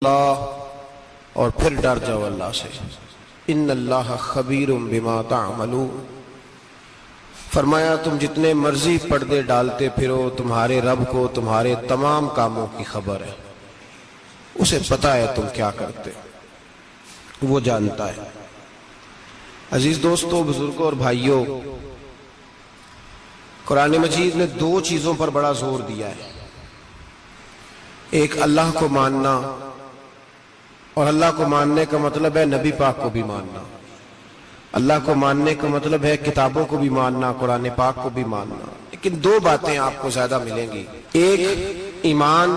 اللہ اور پھر ڈر جاؤ اللہ سے۔ ان اللہ خبیر بما تعملون، فرمایا تم جتنے مرضی پردے ڈالتے پھرو، تمہارے رب کو تمہارے تمام کاموں کی خبر ہے، اسے پتہ ہے تم کیا کرتے، وہ جانتا ہے۔ عزیز دوستو، بزرگوں اور بھائیوں، قرآن مجید نے دو چیزوں پر بڑا زور دیا ہے، ایک اللہ کو ماننا، اور اللہ کو ماننے کا مطلب ہے نبی پاک کو بھی ماننا۔ اللہ کو ماننے کا مطلب ہے کتابوں کو بھی ماننا، قرآن پاک کو بھی ماننا۔ لیکن دو باتیں آپ کو زیادہ ملیں گی، ایک ایمان،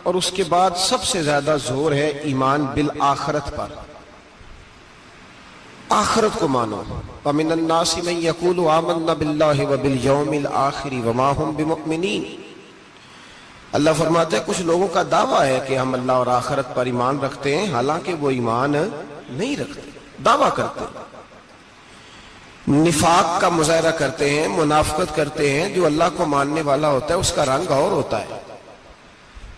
اور اس کے بعد سب سے زیادہ زور ہے ایمان بالآخرت پر، آخرت کو مانو۔ وَمِنَ النَّاسِ مَن يَقُولُ آمَنَّا بِاللَّهِ وَبِالْيَوْمِ الْآخِرِ وَمَا هُمْ بِمُؤْمِنِينَ۔ اللہ فرماتے ہیں کچھ لوگوں کا دعویٰ ہے کہ ہم اللہ اور آخرت پر ایمان رکھتے ہیں، حالانکہ وہ ایمان نہیں رکھتے، دعویٰ کرتے ہیں، نفاق کا مظاہرہ کرتے ہیں، منافقت کرتے ہیں۔ جو اللہ کو ماننے والا ہوتا ہے اس کا رنگ اور ہوتا ہے،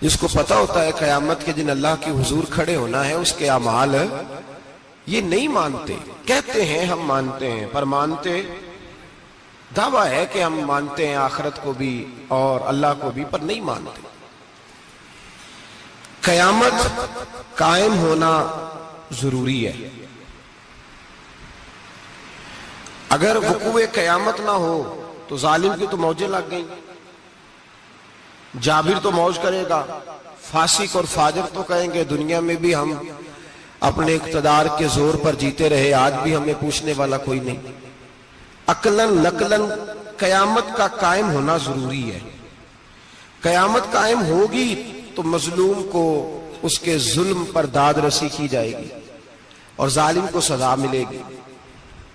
جس کو پتہ ہوتا ہے قیامت کے دن اللہ کے حضور کھڑے ہونا ہے، اس کے اعمال یہ نہیں مانتے، کہتے ہیں ہم مانتے ہیں، پر مانتے، دعویٰ ہے کہ ہم مانتے ہیں آخرت کو بھی اور اللہ کو بھی، پر نہیں مانتے۔ قیامت قائم ہونا ضروری ہے، اگر وقوع قیامت نہ ہو تو ظالم کی تو موجیں لگ گئیں، جابر تو موج کرے گا، فاسق اور فاجر تو کہیں گے دنیا میں بھی ہم اپنے اقتدار کے زور پر جیتے رہے، آج بھی ہمیں پوچھنے والا کوئی نہیں۔ عقلاً نقلاً قیامت کا قائم ہونا ضروری ہے۔ قیامت قائم ہوگی تو مظلوم کو اس کے ظلم پر داد رسی کی جائے گی اور ظالم کو سزا ملے گی۔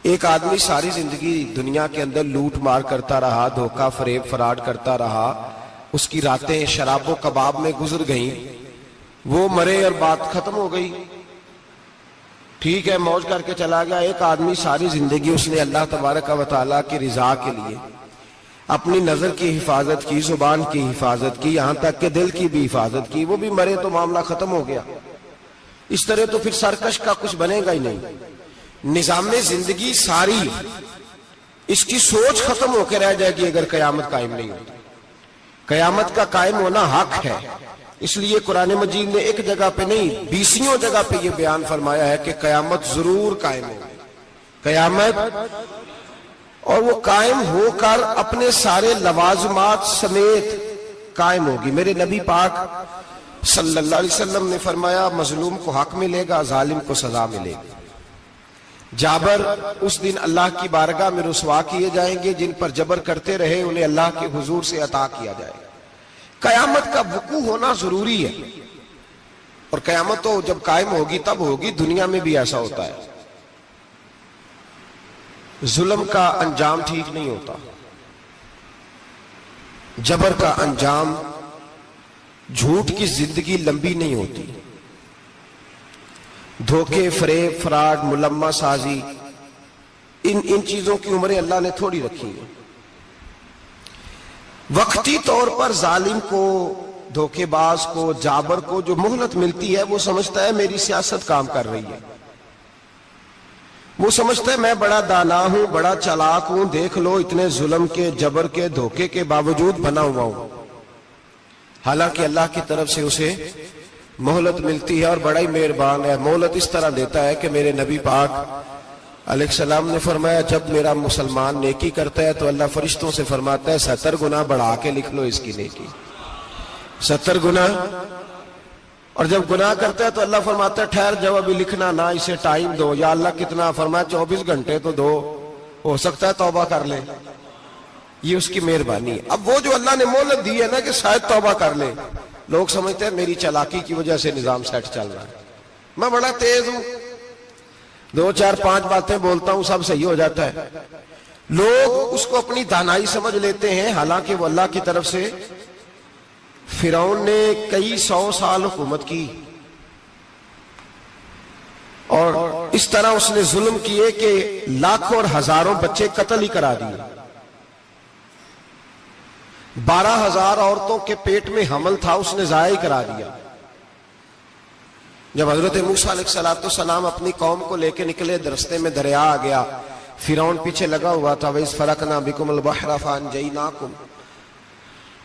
ایک آدمی ساری زندگی دنیا کے اندر لوٹ مار کرتا رہا، دھوکہ فریب فراڈ کرتا رہا، اس کی راتیں شراب و کباب میں گزر گئیں، وہ مرے اور بات ختم ہو گئی، ٹھیک ہے موج کر کے چلا گیا۔ ایک آدمی ساری زندگی اس نے اللہ تبارک و تعالیٰ کی رضا کے لیے اپنی نظر کی حفاظت کی، زبان کی حفاظت کی، یہاں تک کہ دل کی بھی حفاظت کی، وہ بھی مرے تو معاملہ ختم ہو گیا۔ اس طرح تو پھر سرکش کا کچھ بنے گا ہی نہیں، نظام زندگی ساری اس کی سوچ ختم ہو کے رہ جائے گی اگر قیامت قائم نہیں ہوتی۔ قیامت کا قائم ہونا حق ہے، اس لیے قرآن مجید نے ایک جگہ پہ نہیں 20 جگہ پہ یہ بیان فرمایا ہے کہ قیامت ضرور قائم ہوگی، قیامت، اور وہ قائم ہو کر اپنے سارے لوازمات سمیت قائم ہوگی۔ میرے نبی پاک صلی اللہ علیہ وسلم نے فرمایا مظلوم کو حق ملے گا، ظالم کو سزا ملے گی۔ جابر اس دن اللہ کی بارگاہ میں رسوا کیے جائیں گے، جن پر جبر کرتے رہے انہیں اللہ کے حضور سے عطا کیا جائے گا۔ قیامت کا وقوع ہونا ضروری ہے، اور قیامت تو جب قائم ہوگی تب ہوگی۔ دنیا میں بھی ایسا ہوتا ہے، ظلم کا انجام ٹھیک نہیں ہوتا، جبر کا انجام، جھوٹ کی زندگی لمبی نہیں ہوتی، دھوکے فریب فراڈ ملمہ سازی، ان چیزوں کی عمریں اللہ نے تھوڑی رکھی ہیں۔ وقتی طور پر ظالم کو، دھوکے باز کو، جابر کو جو مہلت ملتی ہے وہ سمجھتا ہے میری سیاست کام کر رہی ہے، وہ سمجھتا ہے میں بڑا دانا ہوں، بڑا چالاک ہوں، دیکھ لو اتنے ظلم کے، جبر کے، دھوکے کے باوجود بنا ہوا ہوں۔ حالانکہ اللہ کی طرف سے اسے مہلت ملتی ہے اور بڑا ہی مہربان ہے۔ مہلت اس طرح دیتا ہے کہ میرے نبی پاک علیہ السلام نے فرمایا جب میرا مسلمان نیکی کرتا ہے تو اللہ فرشتوں سے فرماتا ہے 70 گنا بڑھا کے لکھ لو اس کی نیکی، 70 گنا، اور جب گناہ کرتا ہے تو اللہ فرماتا ہے ٹھہر جاؤ ابھی لکھنا نہ، اسے ٹائم دو۔ یا اللہ کتنا؟ فرمایا 24 گھنٹے تو دو، ہو سکتا ہے توبہ کر لے، یہ اس کی مہربانی ہے۔ اب وہ جو اللہ نے مہلت دی ہے نا کہ شاید توبہ کر لے، لوگ سمجھتے ہیں میری چالاکی کی وجہ سے نظام سیٹ چل رہا ہے، میں بڑا تیز ہوں، 2 4 5 باتیں بولتا ہوں سب صحیح ہو جاتا ہے۔ لوگ اس کو اپنی دانائی سمجھ لیتے ہیں، حالانکہ وہ اللہ کی طرف سے۔ فرعون نے کئی 100 سال حکومت کی اور اس طرح اس نے ظلم کیے کہ لاکھوں اور ہزاروں بچے قتل ہی کرا دیے، 12,000 عورتوں کے پیٹ میں حمل تھا اس نے ضائع کرا دیا۔ جب حضرت موسیٰ علیہ السلام اپنی قوم کو لے کے نکلے، راستے میں دریا آ گیا، فرعون پیچھے لگا ہوا تھا، وَإِذْ فَرَقْنَا بِكُمُ الْبَحْرَ فَأَنْجَيْنَاكُمْ،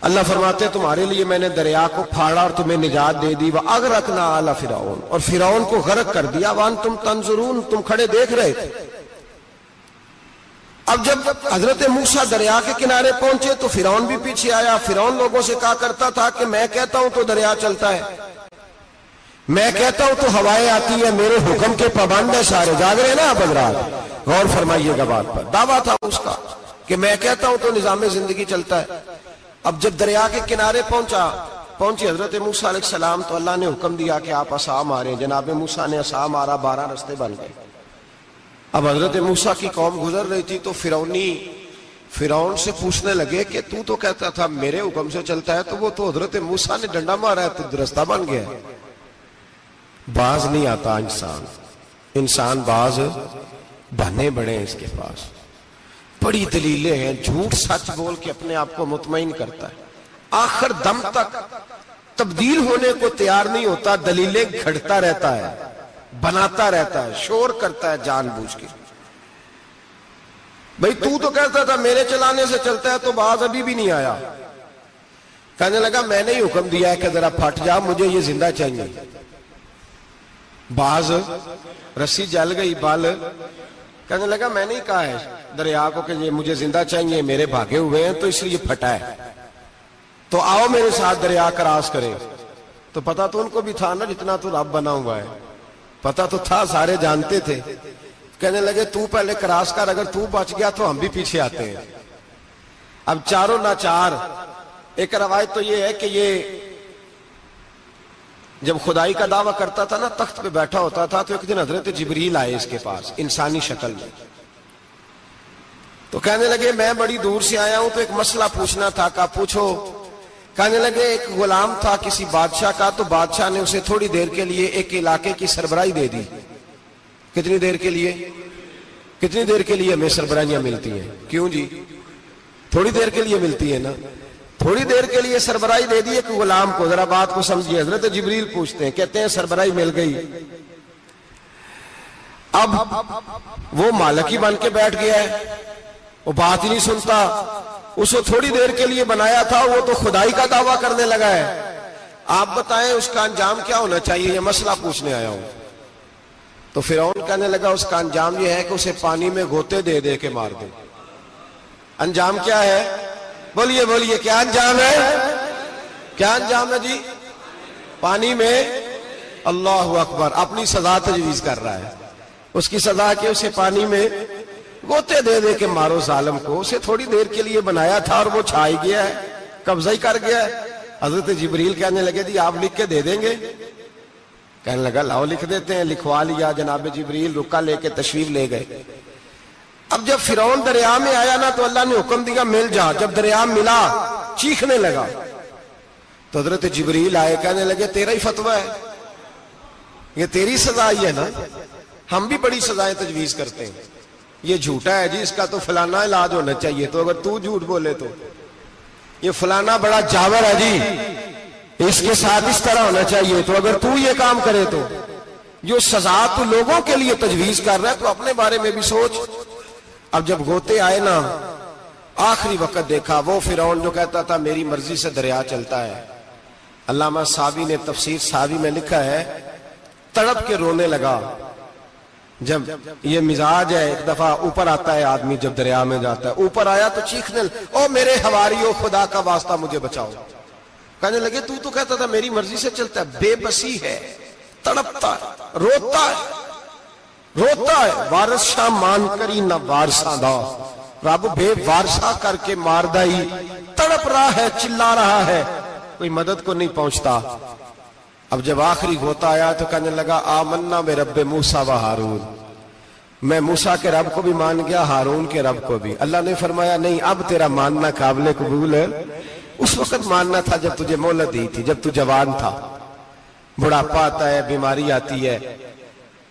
اللہ فرماتے تمہارے لیے میں نے دریا کو پھاڑا اور تمہیں نجات دے دی، وَأَغْرَقْنَا آلَ فِرْعَوْنَ، اور فرعون کو غرق کر دیا، وَأَنْتُمْ تَنْظُرُونَ، تم کھڑے دیکھ رہے تھے۔ اب جب حضرت موسیٰ دریا کے کنارے پہنچے تو فرعون بھی پیچھے آیا۔ فرعون لوگوں سے کہا کرتا تھا کہ میں کہتا ہوں تو دریا چلتا ہے، میں کہتا ہوں تو ہوائیں آتی ہے، میرے حکم کے پابند ہے سارے۔ جاگ رہے نا آپ حضرات، غور فرمائیے گا بات پر۔ دعویٰ تھا اس کا کہ میں کہتا ہوں تو نظام زندگی چلتا ہے۔ اب جب دریا کے کنارے پہنچی حضرت موسیٰ علیہ السلام تو اللہ نے حکم دیا کہ آپ عصا ماریں۔ جناب موسیٰ نے عصا مارا، 12 رستے بن گئے۔ اب حضرت موسیٰ کی قوم گزر رہی تھی تو فرعون سے پوچھنے لگے کہ تو کہتا تھا میرے حکم سے چلتا ہے، تو وہ تو حضرت موسیٰ نے ڈنڈا مارا ہے تو رستہ بن گیا ہے۔ باز نہیں آتا انسان باز بہانے بڑے ہیں اس کے پاس، بڑی دلیلیں ہیں، جھوٹ سچ بول کے اپنے آپ کو مطمئن کرتا ہے، آخر دم تک تبدیل ہونے کو تیار نہیں ہوتا، دلیلیں گھڑتا رہتا ہے، بناتا رہتا ہے، شور کرتا ہے جان بوجھ کے۔ بھئی تو کہتا تھا میرے چلانے سے چلتا ہے، تو باز ابھی بھی نہیں آیا۔ کہنے لگا میں نے ہی حکم دیا ہے کہ ذرا پھٹ جا، مجھے یہ زندہ چاہیے۔ باز رسی جل گئی، بال کہنے لگا میں نے ہی کہا ہے دریا کو کہ یہ مجھے زندہ چاہیے، میرے بھاگے ہوئے ہیں تو اس لیے پھٹا ہے، تو آؤ میرے ساتھ دریا کراس کرے۔ تو پتا تو ان کو بھی تھا نا جتنا تو رب بنا ہوا ہے، پتا تو تھا، سارے جانتے تھے۔ کہنے لگے تو پہلے کراس کر، اگر تو بچ گیا تو ہم بھی پیچھے آتے ہیں۔ اب چاروں ناچار۔ ایک روایت تو یہ ہے کہ یہ جب خدائی کا دعویٰ کرتا تھا نا، تخت پہ بیٹھا ہوتا تھا، تو ایک دن حضرت جبریل آئے اس کے پاس انسانی شکل میں، تو کہنے لگے میں بڑی دور سے آیا ہوں تو ایک مسئلہ پوچھنا تھا۔ کہا پوچھو۔ کہنے لگے ایک غلام تھا کسی بادشاہ کا، تو بادشاہ نے اسے تھوڑی دیر کے لیے ایک علاقے کی سربراہی دے دی۔ کتنی دیر کے لیے ہمیں سربراہیاں ملتی ہیں؟ کیوں جی؟ تھوڑی دیر کے لیے ملتی ہے نا، تھوڑی دیر کے لیے سربراہی دے دی ایک غلام کو۔ ذرا بات کو سمجھیے، حضرت جبریل پوچھتے ہیں، کہتے ہیں سربراہی مل گئی، اب وہ مالک ہی بن کے بیٹھ گیا ہے، وہ بات ہی نہیں سنتا، اس کو تھوڑی دیر کے لیے بنایا تھا، وہ تو خدائی کا دعویٰ کرنے لگا ہے، آپ بتائیں اس کا انجام کیا ہونا چاہیے؟ یہ مسئلہ پوچھنے آیا ہوں۔ تو فرعون کہنے لگا اس کا انجام یہ ہے کہ اسے پانی میں غوطے دے دے کے مار دے۔ انجام کیا ہے؟ بولیے کیا انجام ہے؟ کیا انجام ہے جی؟ پانی میں، اللہ اکبر، اپنی سزا تجویز کر رہا ہے۔ اس کی سزا کہ اسے پانی میں غوطے دے دے کے مارو ظالم کو، اسے تھوڑی دیر کے لیے بنایا تھا اور وہ چھائی گیا ہے، قبضہ ہی کر گیا ہے۔ حضرت جبریل کہنے لگے جی آپ لکھ کے دے دیں گے؟ کہنے لگا لاؤ لکھ دیتے ہیں۔ لکھوا لیا، جناب جبریل رکا لے کے تشریف لے گئے۔ اب جب فرعون دریا میں آیا نا تو اللہ نے حکم دیا مل جا۔ جب دریا ملا چیخنے لگا تو حضرت جبریل آئے، کہنے لگے تیرا ہی فتویٰ ہے، یہ تیری سزا ہی ہے نا، ہم بھی بڑی سزائیں تجویز کرتے ہیں، یہ جھوٹا ہے جی، اس کا تو فلانا علاج ہونا چاہیے، تو اگر تو جھوٹ بولے تو یہ فلانا بڑا جاور ہے جی، اس کے ساتھ اس طرح ہونا چاہیے، تو اگر تو یہ کام کرے تو جو سزا تو لوگوں کے لیے تجویز کر رہا ہے تو اپنے بارے میں بھی سوچ۔ اب جب غوطے آئے نا، آخری وقت دیکھا وہ فرعون جو کہتا تھا میری مرضی سے دریا چلتا ہے، علامہ صاوی نے تفسیر صاوی میں لکھا ہے تڑپ کے رونے لگا۔ جب یہ مزاج ہے، ایک دفعہ اوپر آتا ہے آدمی جب دریا میں جاتا ہے، اوپر آیا تو چیخنے او میرے حواریو خدا کا واسطہ مجھے بچاؤ۔ کہنے لگے تو کہتا تھا میری مرضی سے چلتا ہے، بے بسی ہے، تڑپتا ہے، روتا ہے، وارث شاہ مان کری نہ وارثاں دا، رب بے وارثہ کر کے مار دائی، تڑپ رہا ہے، چلا رہا ہے، کوئی مدد کو نہیں پہنچتا۔ اب جب آخری غوطہ آیا تو کہنے لگا آمنا برب موسیٰ و ہارون، میں موسیٰ کے رب کو بھی مان گیا، ہارون کے رب کو بھی۔ اللہ نے فرمایا نہیں، اب تیرا ماننا قابل قبول ہے، اس وقت ماننا تھا جب تجھے مہلت دی تھی، جب تو جوان تھا۔ بڑھاپا آتا ہے، بیماری آتی ہے،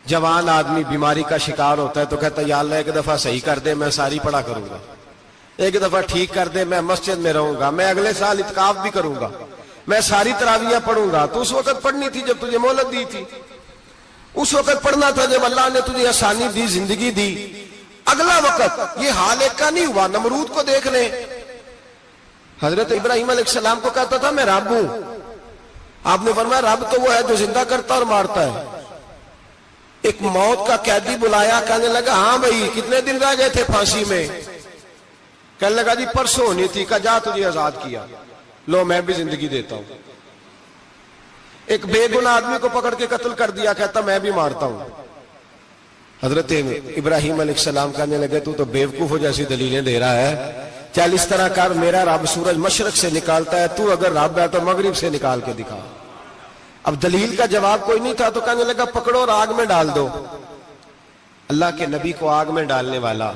جوان آدمی بیماری کا شکار ہوتا ہے تو کہتا ہے یا اللہ ایک دفعہ صحیح کر دے میں ساری پڑھا کروں گا، ایک دفعہ ٹھیک کر دے میں مسجد میں رہوں گا، میں اگلے سال اعتکاف بھی کروں گا، میں ساری تراویح پڑھوں گا۔ تو اس وقت پڑھنی تھی جب تجھے مہلت دی تھی، اس وقت پڑھنا تھا جب اللہ نے تجھے آسانی دی، زندگی دی. اگلا وقت یہ حال ایک کا نہیں ہوا. نمرود کو دیکھ لیں، حضرت ابراہیم علیہ السلام کو کہتا تھا میں رب ہوں. آپ نے فرمایا رب تو وہ ہے جو زندہ کرتا اور مارتا ہے. ایک موت کا قیدی بلایا، کہنے لگا ہاں بھائی کتنے دن رہ گئے تھے پھانسی میں؟ کہنے لگا جی پرسوں ہونی تھی. کہا جا تجھے آزاد کیا، لو میں بھی زندگی دیتا ہوں. ایک بے گناہ آدمی کو پکڑ کے قتل کر دیا، کہتا میں بھی مارتا ہوں. حضرت ابراہیم علیہ السلام کہنے لگے تو بیوقوفوں جیسی دلیلیں دے رہا ہے. چل اس طرح کر، میرا رب سورج مشرق سے نکالتا ہے، تو اگر رب ہے تو مغرب سے نکال کے دکھا. اب دلیل کا جواب کوئی نہیں تھا تو کہنے لگا پکڑو اور آگ میں ڈال دو. اللہ کے نبی کو آگ میں ڈالنے والا.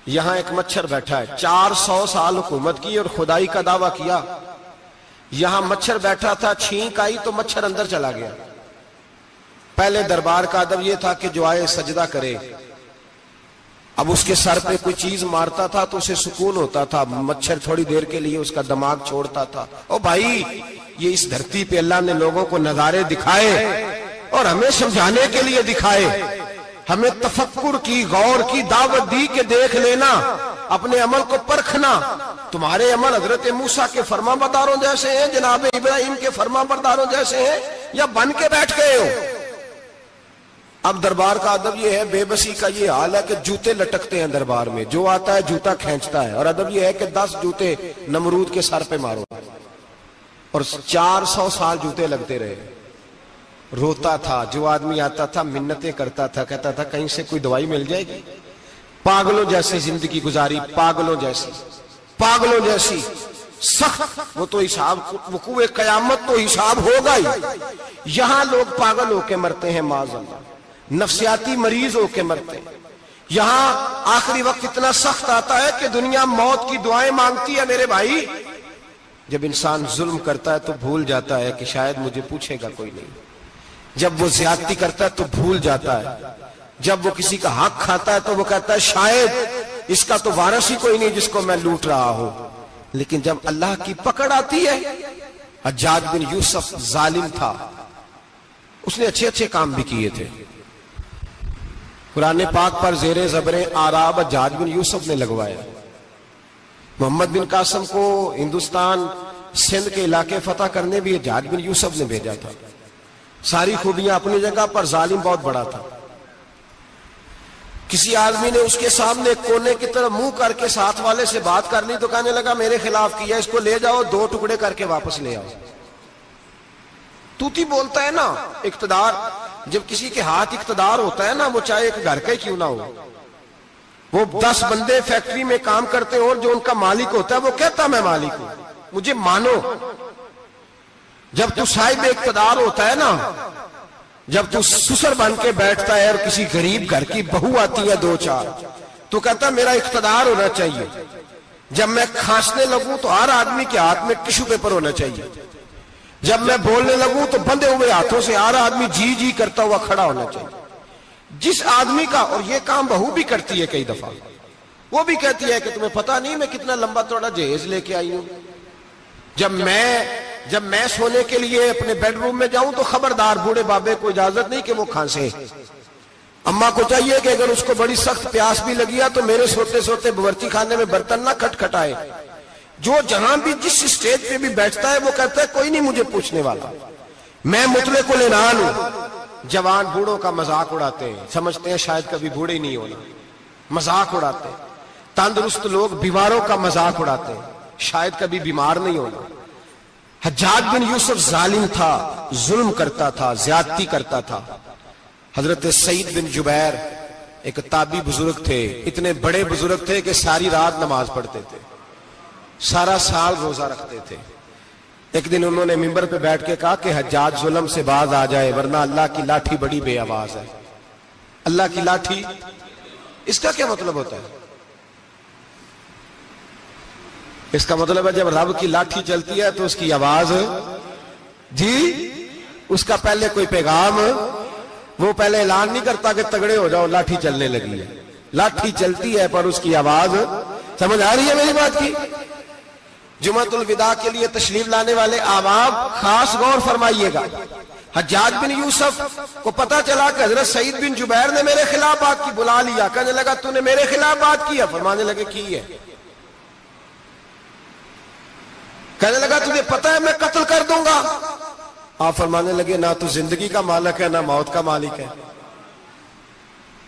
یہاں ایک مچھر بیٹھا ہے، 400 سال حکومت کی اور خدائی کا دعویٰ کیا. یہاں مچھر بیٹھا تھا، چھینک آئی تو مچھر اندر چلا گیا. پہلے دربار کا ادب یہ تھا کہ جو آئے سجدہ کرے. اب اس کے سر پہ کوئی چیز مارتا تھا تو اسے سکون ہوتا تھا. مچھر تھوڑی دیر کے لیے اس کا دماغ چھوڑتا تھا. او بھائی یہ اس دھرتی پہ اللہ نے لوگوں کو نظارے دکھائے اور ہمیں سمجھانے کے لیے دکھائے. ہمیں تفکر کی، غور کی دعوت دی کہ دیکھ لینا، اپنے عمل کو پرکھنا. تمہارے عمل حضرت موسیٰ کے فرما برداروں جیسے ہیں، جناب ابراہیم کے فرما برداروں جیسے ہیں، یا بن کے بیٹھ گئے ہو. اب دربار کا ادب یہ ہے، بے بسی کا یہ حال ہے کہ جوتے لٹکتے ہیں دربار میں، جو آتا ہے جوتا کھینچتا ہے. اور ادب یہ ہے کہ 10 جوتے نمرود کے سر پہ مارو. اور 400 سال جوتے لگتے رہے. روتا تھا، جو آدمی آتا تھا منتیں کرتا تھا، کہتا تھا کہیں سے کوئی دوائی مل جائے گی. پاگلوں جیسی زندگی گزاری، پاگلوں جیسی سخت. وہ تو حساب، وقوع قیامت تو حساب ہوگا ہی. یہاں لوگ پاگل ہو کے مرتے ہیں، معاذ اللہ، نفسیاتی مریض ہو کے مرتے ہیں. یہاں آخری وقت اتنا سخت آتا ہے کہ دنیا موت کی دعائیں مانگتی ہے. میرے بھائی جب انسان ظلم کرتا ہے تو بھول جاتا ہے کہ شاید مجھے پوچھے گا کوئی نہیں. جب وہ زیادتی کرتا ہے تو بھول جاتا ہے. جب وہ کسی کا حق کھاتا ہے تو وہ کہتا ہے شاید اس کا تو وارث ہی کوئی نہیں جس کو میں لوٹ رہا ہوں. لیکن جب اللہ کی پکڑ آتی ہے، حجاج بن یوسف ظالم تھا، اس نے اچھے کام بھی کیے تھے. قرآن پاک پر زیر زبر آراب حجاج بن یوسف نے لگوایا. محمد بن قاسم کو ہندوستان سندھ کے علاقے فتح کرنے بھی حجاج بن یوسف نے بھیجا تھا. ساری خوبیاں اپنی جگہ پر، ظالم بہت بڑا تھا. کسی آدمی نے اس کے سامنے کونے کی طرف منہ کر کے ساتھ والے سے بات کر لی تو کہنے لگا میرے خلاف کیا، اس کو لے جاؤ، 2 ٹکڑے کر کے واپس لے آؤ. توتی بولتا ہے نا. اقتدار، جب کسی کے ہاتھ اقتدار ہوتا ہے نا، وہ چاہے ایک گھر کا ہی کیوں نہ ہو، وہ 10 بندے فیکٹری میں کام کرتے ہو اور جو ان کا مالک ہوتا ہے وہ کہتا میں مالک ہوں، مجھے مانو. جب تو صاحب اقتدار ہوتا ہے نا، جب تو سسر بن کے بیٹھتا ہے اور کسی غریب گھر کی بہو آتی ہے 2-4 تو کہتا میرا اقتدار ہونا چاہیے. جب میں کھانسنے لگوں تو ہر آدمی کے ہاتھ میں ٹشو پیپر ہونا چاہیے. جب میں بولنے لگوں تو بندے ہوئے ہاتھوں سے ہر آدمی جی جی کرتا ہوا کھڑا ہونا چاہیے. جس آدمی کا، اور یہ کام بہو بھی کرتی ہے کئی دفعہ، وہ بھی کہتی ہے کہ تمہیں پتہ نہیں میں کتنا لمبا چوڑا جہیز لے کے آئی ہوں. جب میں سونے کے لیے اپنے بیڈ روم میں جاؤں تو خبردار بوڑھے بابے کو اجازت نہیں کہ وہ کھانسے. اماں کو چاہیے کہ اگر اس کو بڑی سخت پیاس بھی لگی ہے تو میرے سوتے سوتے باورچی خانے میں برتن نہ کھٹکھٹائے. جو جہاں بھی جس اسٹیج پہ بھی بیٹھتا ہے وہ کہتا ہے کوئی نہیں مجھے پوچھنے والا، میں مطلق العنان ہوں. جوان بوڑھوں کا مذاق اڑاتے ہیں، سمجھتے ہیں شاید کبھی بوڑھے نہیں ہونا، مذاق اڑاتے ہیں. تندرست لوگ بیماروں کا مذاق اڑاتے ہیں، شاید کبھی بیمار نہیں ہونا. حجاج بن یوسف ظالم تھا، ظلم کرتا تھا، زیادتی کرتا تھا. حضرت سعید بن جبیر ایک تابعی بزرگ تھے، اتنے بڑے بزرگ تھے کہ ساری رات نماز پڑھتے تھے، سارا سال روزہ رکھتے تھے. ایک دن انہوں نے منبر پہ بیٹھ کے کہا کہ حجاج ظلم سے باز آ جائے ورنہ اللہ کی لاٹھی بڑی بے آواز ہے. اللہ کی لاٹھی، اس کا کیا مطلب ہوتا ہے؟ اس کا مطلب ہے جب رب کی لاٹھی چلتی ہے تو اس کی آواز، جی اس کا پہلے کوئی پیغام، وہ پہلے اعلان نہیں کرتا کہ تگڑے ہو جاؤ لاٹھی چلنے لگی ہے. لاٹھی چلتی ہے پر اس کی آواز، سمجھ آ رہی ہے میری بات کی؟ جمعۃ الوداع کے لیے تشریف لانے والے احباب خاص غور فرمائیے گا. حجاج بن یوسف کو پتا چلا کہ حضرت سعید بن جبیر نے میرے خلاف بات کی، بلا لیا، کہنے لگا تو نے میرے خلاف بات کی ہے؟ فرمانے لگے کی ہے۔ کہنے لگا تجھے پتا ہے میں قتل کر دوں گا؟ آپ فرمانے لگے نہ تو زندگی کا مالک ہے نہ موت کا مالک ہے،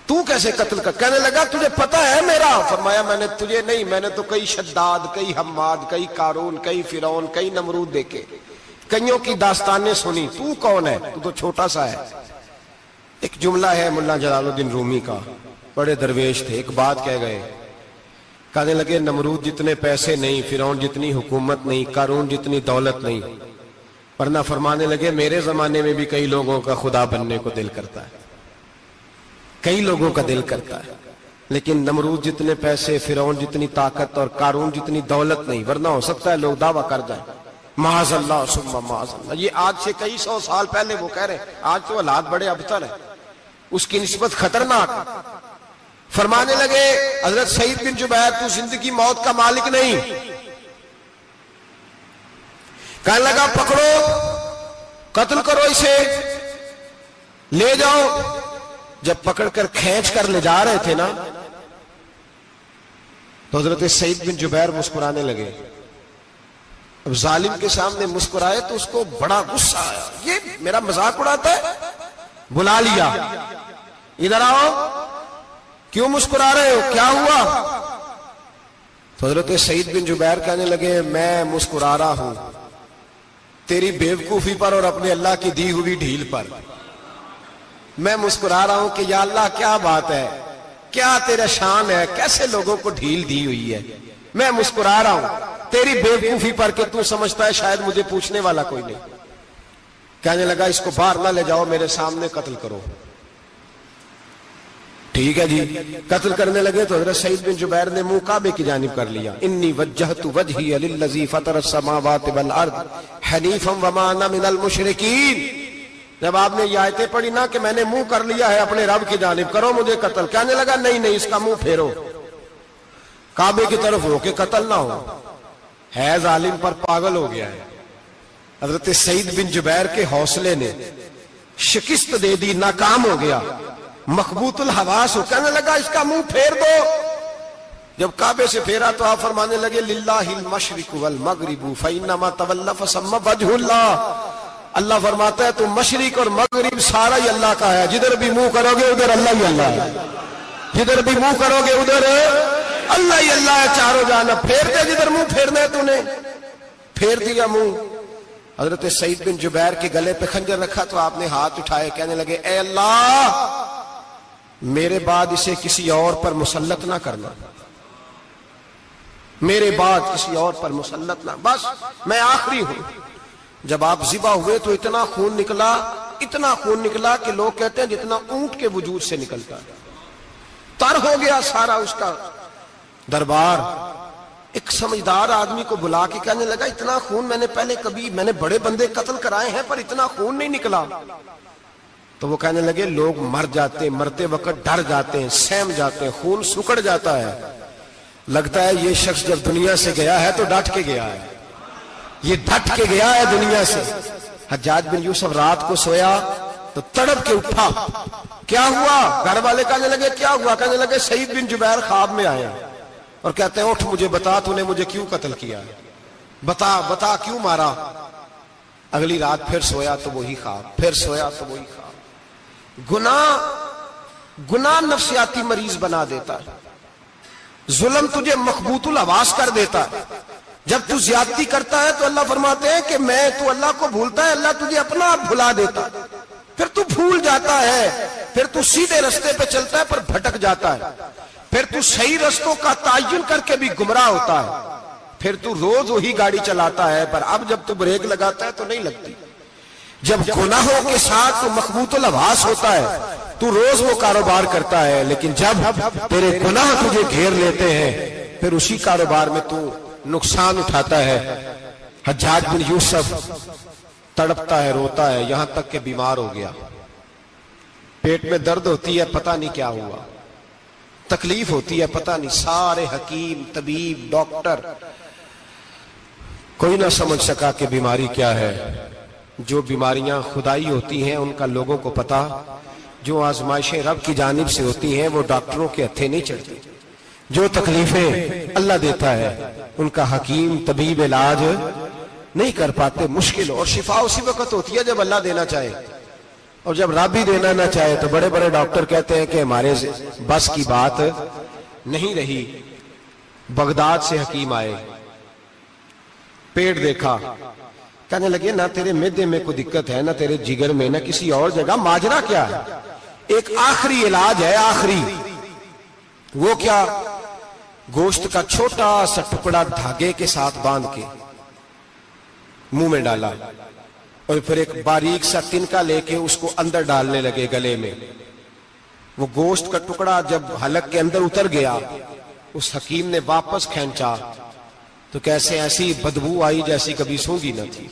تو کیسے قتل کر؟ کہنے لگا تجھے پتا ہے میرا؟ فرمایا میں نے تجھے نہیں، میں نے تو کئی شداد، کئی حماد، کئی قارون، کئی فرعون، کئی نمرود دیکھے، کئیوں کی داستانیں سنی، تو کون ہے؟ تو چھوٹا سا ہے۔ ایک جملہ ہے مولانا جلال الدین رومی کا، بڑے درویش تھے، ایک بات کہہ گئے، کہنے لگے نمرود جتنے پیسے نہیں، فرعون جتنی حکومت نہیں، قارون جتنی دولت نہیں، ورنہ فرمانے لگے میرے زمانے میں بھی کئی لوگوں کا خدا بننے کو دل کرتا ہے، کئی لوگوں کا دل کرتا ہے، لیکن نمرود جتنے پیسے، فرعون جتنی طاقت اور قارون جتنی دولت نہیں، ورنہ ہو سکتا ہے لوگ دعویٰ کر جائیں معاذ اللہ ثم معاذ اللہ۔ یہ آج سے کئی سو سال پہلے وہ کہہ رہے ہیں، آج تو حالات بڑے ابتر ہیں، اس کی نسبت خطرناک۔ فرمانے لگے حضرت سعید بن جبیر تو زندگی موت کا مالک نہیں۔ کہنے لگا پکڑو، قتل کرو اسے، لے جاؤ۔ جب پکڑ کر کھینچ کر لے جا رہے تھے نا تو حضرت سعید بن جبیر مسکرانے لگے۔ اب ظالم کے سامنے مسکرائے تو اس کو بڑا غصہ آیا، یہ میرا مذاق اڑاتا ہے؟ بلا لیا، ادھر آؤ، کیوں مسکرا رہے ہو، کیا ہوا؟ تو حضرت سعید بن جبیر کہنے لگے میں مسکرا رہا ہوں تیری بیوقوفی پر اور اپنے اللہ کی دی ہوئی ڈھیل پر۔ میں مسکرا رہا ہوں کہ یا اللہ کیا بات ہے، کیا تیرا شان ہے، کیسے لوگوں کو ڈھیل دی ہوئی ہے۔ میں مسکرا رہا ہوں تیری بیوقوفی پر کہ تو سمجھتا ہے شاید مجھے پوچھنے والا کوئی نہیں۔ کہنے لگا اس کو باہر نہ لے جاؤ، میرے سامنے قتل کرو۔ ٹھیک ہے جی، قتل کرنے لگے تو حضرت سعید بن جبیر نے منہ کعبے کی جانب کر لیا، انی وجہت وجہی للذی فطر السماوات والارض حنیفا وما انا من المشرکین۔ جب آپ نے یہ آیتیں پڑھی نا کہ میں نے منہ کر لیا ہے اپنے رب کی جانب، کرو مجھے قتل، کہنے لگا نہیں نہیں، اس کا منہ پھیرو، کعبے کی طرف ہو کہ قتل نہ ہو، ہے ظالم پر پاگل ہو گیا ہے۔ حضرت سعید بن جبیر کے حوصلے نے شکست دے دی، ناکام ہو گیا، مخبوط الحواس ہو، کہنے لگا اس کا منہ پھیر دو۔ جب کعبے سے پھیرا تو آپ فرمانے لگے للہ المشرق والمغرب فانما تولى فثم وجه اللہ۔ اللہ فرماتا ہے تو مشرق اور مغرب سارا ہی اللہ کا ہے، جدھر بھی منہ کرو گے ادھر اللہ ہی اللہ ہے، جدھر بھی منہ کرو گے ادھر اللہ ہی اللہ ہے، چاروں جانب۔ پھیر دے جدھر منہ پھیرنا ہے، تو نے پھیر دیا منہ۔ حضرت سعید بن جبیر کے گلے پہ خنجر رکھا تو آپ نے ہاتھ اٹھائے، کہنے لگے اے اللہ میرے بعد اسے کسی اور پر مسلط نہ کرنا، میرے بعد کسی اور پر مسلط نہ، بس میں آخری ہوں۔ جب آپ ذبح ہوئے تو اتنا خون نکلا کہ لوگ کہتے ہیں جتنا اونٹ کے وجود سے نکلتا ہے، تر ہو گیا سارا اس کا دربار۔ ایک سمجھدار آدمی کو بلا کے کہنے لگا اتنا خون میں نے بڑے بندے قتل کرائے ہیں پر اتنا خون نہیں نکلا۔ تو وہ کہنے لگے لوگ مر جاتے، مرتے وقت ڈر جاتے ہیں، سہم جاتے ہیں، خون سکڑ جاتا ہے، لگتا ہے یہ شخص جب دنیا سے گیا ہے تو ڈٹ کے گیا ہے، یہ ڈٹ کے گیا ہے دنیا سے۔ حجاج بن یوسف رات کو سویا تو تڑپ کے اٹھا، کیا ہوا؟ گھر والے کہنے لگے کیا ہوا؟ کہنے لگے سعید بن جبیر خواب میں آیا اور کہتے ہیں اٹھ مجھے بتا تو نے مجھے کیوں قتل کیا، بتا کیوں مارا؟ اگلی رات پھر سویا تو وہی خواب، پھر سویا تو وہی خواب۔ گناہ نفسیاتی مریض بنا دیتا ہے، ظلم تجھے مخبوط الحواس کر دیتا ہے۔ جب تو زیادتی کرتا ہے تو اللہ فرماتے ہیں کہ تو اللہ کو بھولتا ہے، اللہ تجھے اپنا آپ بھلا دیتا ہے، پھر تو بھول جاتا ہے، پھر تو سیدھے رستے پہ چلتا ہے پر بھٹک جاتا ہے، پھر تو صحیح رستوں کا تعین کر کے بھی گمراہ ہوتا ہے، پھر تو روز وہی گاڑی چلاتا ہے پر اب جب تو بریک لگاتا ہے تو نہیں لگتی۔ جب گناہوں کے ساتھ تو مخبوط الحواس ہوتا ہے تو روز وہ کاروبار کرتا ہے، لیکن جب تیرے گناہ تجھے گھیر لیتے ہیں پھر اسی کاروبار میں تو نقصان اٹھاتا ہے۔ حجاج بن یوسف تڑپتا ہے، روتا ہے، یہاں تک کہ بیمار ہو گیا، پیٹ میں درد ہوتی ہے، پتہ نہیں کیا ہوا، تکلیف ہوتی ہے، پتہ نہیں، سارے حکیم، طبیب، ڈاکٹر، کوئی نہ سمجھ سکا کہ بیماری کیا ہے۔ جو بیماریاں خدائی ہوتی ہیں ان کا لوگوں کو پتا، جو آزمائشیں رب کی جانب سے ہوتی ہیں وہ ڈاکٹروں کے ہتھے نہیں چڑھتی، جو تکلیفیں اللہ دیتا ہے ان کا حکیم طبیب علاج نہیں کر پاتے، مشکل، اور شفا اسی وقت ہوتی ہے جب اللہ دینا چاہے، اور جب رب ہی دینا نہ چاہے تو بڑے بڑے ڈاکٹر کہتے ہیں کہ ہمارے بس کی بات نہیں رہی۔ بغداد سے حکیم آئے، پیٹ دیکھا، کہنے لگے نہ تیرے معدے میں کوئی دقت ہے، نہ تیرے جگر میں، نہ کسی اور جگہ، ماجرا کیا ہے؟ ایک آخری علاج ہے، آخری، وہ کیا؟ گوشت کا چھوٹا سا ٹکڑا دھاگے کے ساتھ باندھ کے منہ میں ڈالا، اور پھر ایک باریک سا تنکا لے کے اس کو اندر ڈالنے لگے گلے میں۔ وہ گوشت کا ٹکڑا جب حلق کے اندر اتر گیا، اس حکیم نے واپس کھینچا تو کیسے ایسی بدبو آئی جیسی کبھی سونگی نہ تھی۔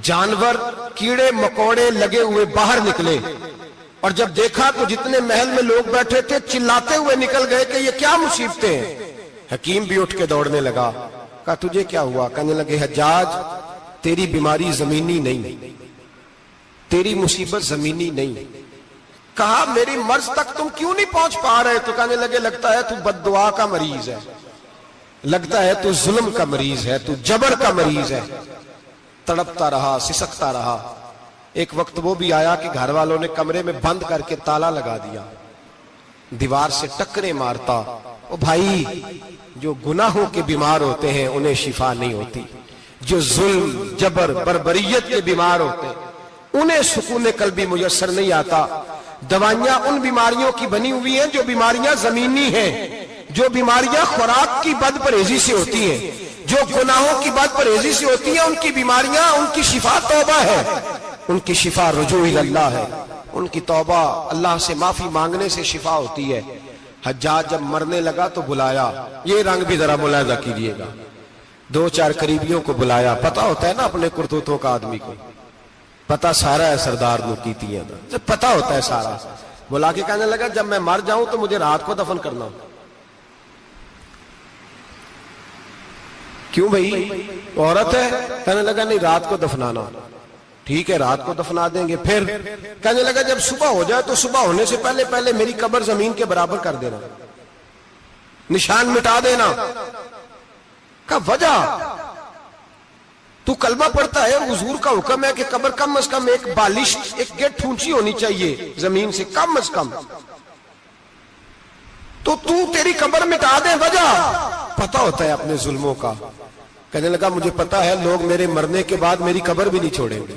جانور، کیڑے مکوڑے لگے ہوئے باہر نکلے، اور جب دیکھا تو جتنے محل میں لوگ بیٹھے تھے چلاتے ہوئے نکل گئے کہ یہ کیا مصیبتیں ہیں۔ حکیم بھی اٹھ کے دوڑنے لگا، کہا تجھے کیا ہوا؟ کہنے لگے حجاج تیری بیماری زمینی نہیں، تیری مصیبت زمینی نہیں۔ کہا میری مرض تک تم کیوں نہیں پہنچ پا رہے؟ تو کہنے لگے لگتا ہے تو بد دعا کا مریض ہے، لگتا ہے تو ظلم کا مریض ہے، تو جبر کا مریض ہے۔ تڑپتا رہا، سسکتا رہا۔ ایک وقت وہ بھی آیا کہ گھر والوں نے کمرے میں بند کر کے تالا لگا دیا، دیوار سے ٹکرے مارتا۔ او بھائی، جو گناہوں کے بیمار ہوتے ہیں انہیں شفا نہیں ہوتی، جو ظلم، جبر، بربریت کے بیمار ہوتے ہیں انہیں سکون قلبی میسر نہیں آتا۔ دوائیاں ان بیماریوں کی بنی ہوئی ہیں جو بیماریاں زمینی ہیں، جو بیماریاں خوراک کی بد پرہیزی سے ہوتی ہیں، جو گناہوں کی بد پرہیزی سے ہوتی ہیں، ان کی بیماریاں، ان کی شفا توبہ ہے، ان کی شفا رجوع اللہ ہے، ان کی توبہ اللہ سے معافی مانگنے سے شفا ہوتی ہے۔ حجاج جب مرنے لگا تو بلایا، یہ رنگ بھی ذرا ملاحظہ کیجئے گا، دو چار قریبیوں کو بلایا، پتہ ہوتا ہے نا اپنے کرتوتوں کا آدمی کو، پتہ سارا ہے سردار نوکیتیاں دا، پتہ ہوتا ہے سارا۔ بلا کے کہنے لگا جب میں مر جاؤں تو مجھے رات کو دفن کرنا۔ کیوں بھائی، عورت ہے؟ کہنے لگا نہیں، رات کو دفنانا۔ ٹھیک ہے، رات کو دفنا دیں گے۔ پھر کہنے لگا جب صبح ہو جائے تو صبح ہونے سے پہلے پہلے میری قبر زمین کے برابر کر دینا، نشان مٹا دینا۔ کہا وجہ؟ تو کلمہ پڑھتا ہے، حضور کا حکم ہے کہ قبر کم از کم ایک بالش، ایک گیٹ اونچی ہونی چاہیے زمین سے، کم از کم، تو تیری قبر مٹا دے، وجہ؟ پتہ ہوتا ہے اپنے ظلموں کا۔ کہنے لگا مجھے پتہ ہے لوگ میرے مرنے کے بعد میری قبر بھی نہیں چھوڑیں گے،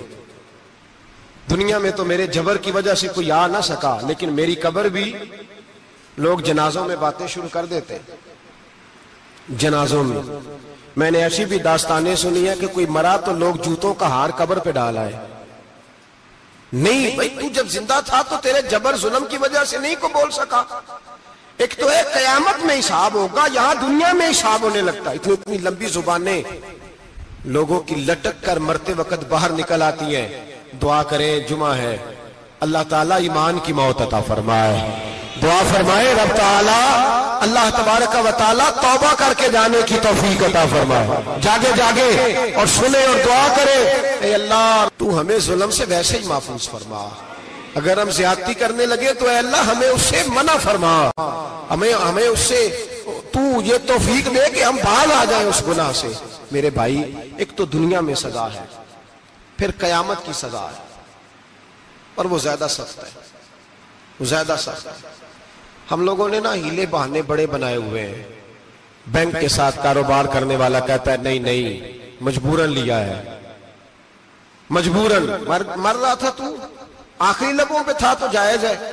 دنیا میں تو میرے جبر کی وجہ سے کوئی آ نہ سکا، لیکن میری قبر بھی لوگ جنازوں میں باتیں شروع کر دیتے۔ جنازوں میں نے ایسی بھی داستانیں سنی ہے کہ کوئی مرا تو لوگ جوتوں کا ہار قبر پہ ڈال آئے۔ نہیں بھائی، تو جب زندہ تھا تو تیرے جبر ظلم کی وجہ سے نہیں کو بول سکا۔ ایک تو ہے قیامت میں حساب ہوگا، یہاں دنیا میں حساب ہونے لگتا ہے۔ اتنی لمبی زبانیں لوگوں کی لٹک کر مرتے وقت باہر نکل آتی ہیں۔ دعا کریں، جمعہ ہے، اللہ تعالیٰ ایمان کی موت عطا فرمائے۔ دعا فرمائے رب تعالیٰ، اللہ تبارک و تعالیٰ توبہ کر کے جانے کی توفیق عطا فرمائے۔ جاگے جاگے اور سنے اور دعا کرے، اے اللہ تو ہمیں ظلم سے ویسے ہی محفوظ فرما، اگر ہم زیادتی کرنے لگے تو اے اللہ ہمیں اس سے منع فرما، ہمیں اس سے تو یہ توفیق دے کہ ہم باز آ جائیں اس گناہ سے۔ میرے بھائی، ایک تو دنیا میں سزا ہے، پھر قیامت کی سزا ہے، اور وہ زیادہ سخت ہے، وہ زیادہ سخت ہے۔ ہم لوگوں نے نا ہیلے بہانے بڑے بنائے ہوئے ہیں۔ بینک کے ساتھ کاروبار کرنے والا کہتا ہے نہیں نہیں، مجبوراً لیا ہے، مجبوراً مر رہا تھا تو، آخری لبوں پہ تھا تو جائز ہے،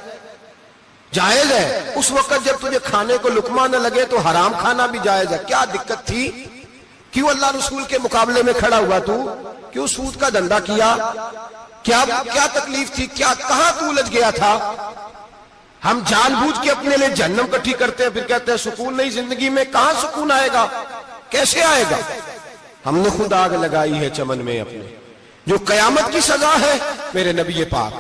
جائز ہے۔ اس وقت جب تجھے کھانے کو لقمہ نہ لگے تو حرام کھانا بھی جائز ہے۔ کیا دقت تھی؟ کیوں اللہ رسول کے مقابلے میں کھڑا ہوا تو؟ کیوں سود کا دھندا کیا؟ کیا تکلیف تھی؟ کہاں تو الجھ گیا تھا؟ ہم جان بوجھ کے اپنے لیے جہنم کٹھی کرتے ہیں، پھر کہتے ہیں سکون نہیں زندگی میں۔ کہاں سکون آئے گا؟ کیسے آئے گا؟ ہم نے خود آگ لگائی ہے چمن میں اپنے۔ جو قیامت کی سزا ہے، میرے نبی پاک